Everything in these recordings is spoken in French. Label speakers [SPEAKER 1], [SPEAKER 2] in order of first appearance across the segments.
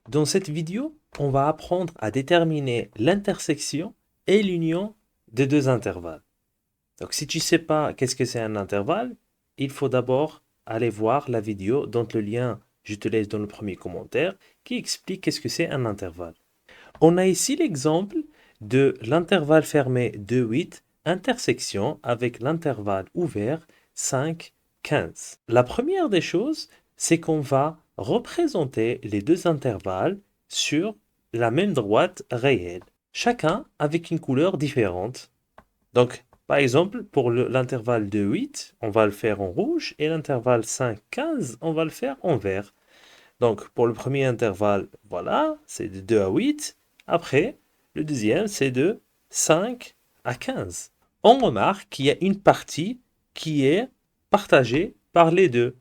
[SPEAKER 1] Dans cette vidéo, on va apprendre à déterminer l'intersection et l'union de deux intervalles. Donc si tu ne sais pas qu'est-ce que c'est un intervalle, il faut d'abord aller voir la vidéo dont le lien je te laisse dans le premier commentaire qui explique qu'est-ce que c'est un intervalle. On a ici l'exemple de l'intervalle fermé 2,8 intersection avec l'intervalle ouvert 5,15. La première des choses, c'est qu'on va représenter les deux intervalles sur la même droite réelle, chacun avec une couleur différente. Donc, par exemple, pour l'intervalle 2,8, on va le faire en rouge et l'intervalle 5,15, on va le faire en vert. Donc, pour le premier intervalle, voilà, c'est de 2 à 8. Après, le deuxième, c'est de 5 à 15. On remarque qu'il y a une partie qui est partagée par les deux.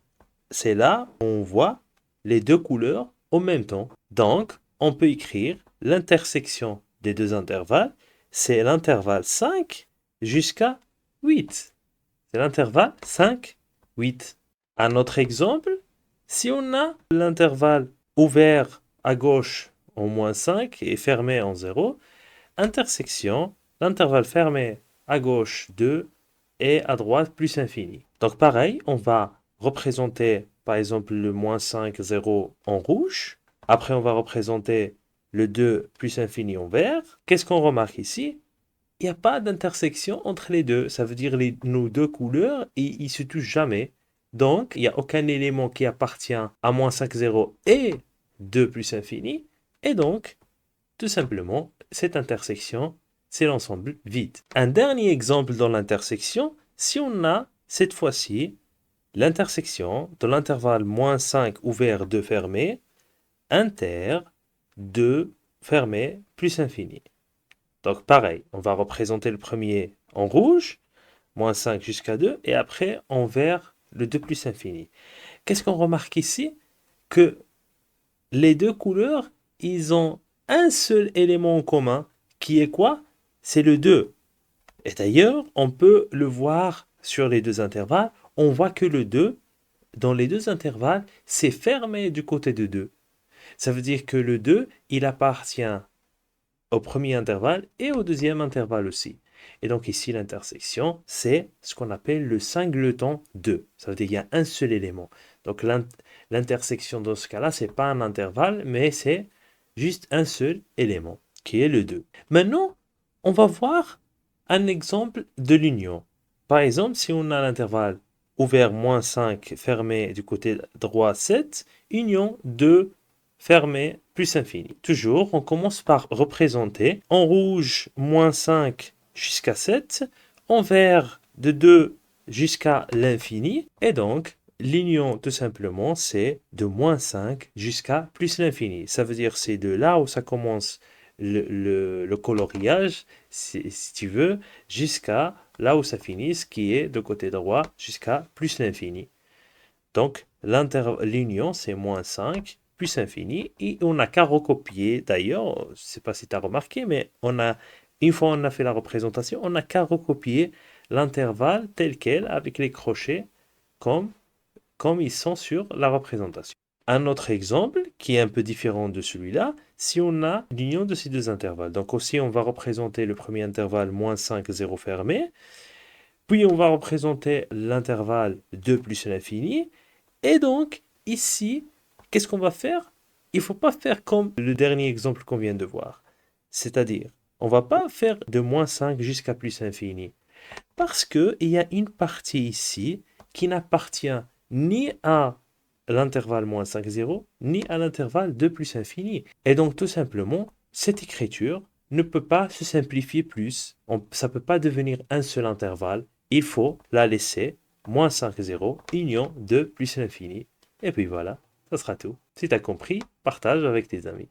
[SPEAKER 1] C'est là où on voit les deux couleurs en même temps. Donc, on peut écrire l'intersection des deux intervalles, c'est l'intervalle 5 jusqu'à 8. C'est l'intervalle 5, 8. Un autre exemple, si on a l'intervalle ouvert à gauche en -5 et fermé en 0, intersection, l'intervalle fermé à gauche 2 et à droite plus infini. Donc pareil, on va représenter par exemple le -5, 0 en rouge. Après, on va représenter le 2 plus infini en vert. Qu'est-ce qu'on remarque ici? Il n'y a pas d'intersection entre les deux. Ça veut dire nos deux couleurs, ils ne se touchent jamais. Donc, il n'y a aucun élément qui appartient à -5, 0 et 2 plus infini. Et donc, tout simplement, cette intersection, c'est l'ensemble vide. Un dernier exemple dans l'intersection, si on a cette fois-ci l'intersection de l'intervalle -5 ouvert 2 fermé, inter 2 fermé plus infini. Donc pareil, on va représenter le premier en rouge, -5 jusqu'à 2, et après en vert, le 2 plus infini. Qu'est-ce qu'on remarque ici? Que les deux couleurs, ils ont un seul élément en commun, qui est quoi? C'est le 2. Et d'ailleurs, on peut le voir sur les deux intervalles, on voit que le 2, dans les deux intervalles, c'est fermé du côté de 2. Ça veut dire que le 2, il appartient au premier intervalle et au deuxième intervalle aussi. Et donc ici, l'intersection, c'est ce qu'on appelle le singleton 2. Ça veut dire qu'il y a un seul élément. Donc l'intersection dans ce cas-là, ce n'est pas un intervalle, mais c'est juste un seul élément, qui est le 2. Maintenant, on va voir un exemple de l'union. Par exemple, si on a l'intervalle ouvert -5, fermé du côté droit 7, union 2, fermé, plus infini. Toujours, on commence par représenter en rouge -5 jusqu'à 7, en vert de 2 jusqu'à l'infini, et donc l'union tout simplement c'est de -5 jusqu'à plus l'infini. Ça veut dire c'est de là où ça commence le coloriage, si tu veux, jusqu'à là où ça finit, ce qui est de côté droit jusqu'à plus l'infini. Donc l'union c'est -5 plus infini, et on n'a qu'à recopier, d'ailleurs, je ne sais pas si tu as remarqué, mais une fois on a fait la représentation, on n'a qu'à recopier l'intervalle tel quel avec les crochets comme ils sont sur la représentation. Un autre exemple qui est un peu différent de celui-là, si on a l'union de ces deux intervalles. Donc aussi on va représenter le premier intervalle -5, 0 fermé, puis on va représenter l'intervalle 2 plus l'infini, et donc ici, qu'est-ce qu'on va faire? Il ne faut pas faire comme le dernier exemple qu'on vient de voir. C'est-à-dire, on ne va pas faire de -5 jusqu'à plus infini. Parce qu'il y a une partie ici qui n'appartient ni à l'intervalle -5, 0, ni à l'intervalle 2 plus infini. Et donc, tout simplement, cette écriture ne peut pas se simplifier plus. Ça ne peut pas devenir un seul intervalle. Il faut la laisser -5, 0, union 2 plus l'infini. Et puis voilà, ça sera tout. Si tu as compris, partage avec tes amis.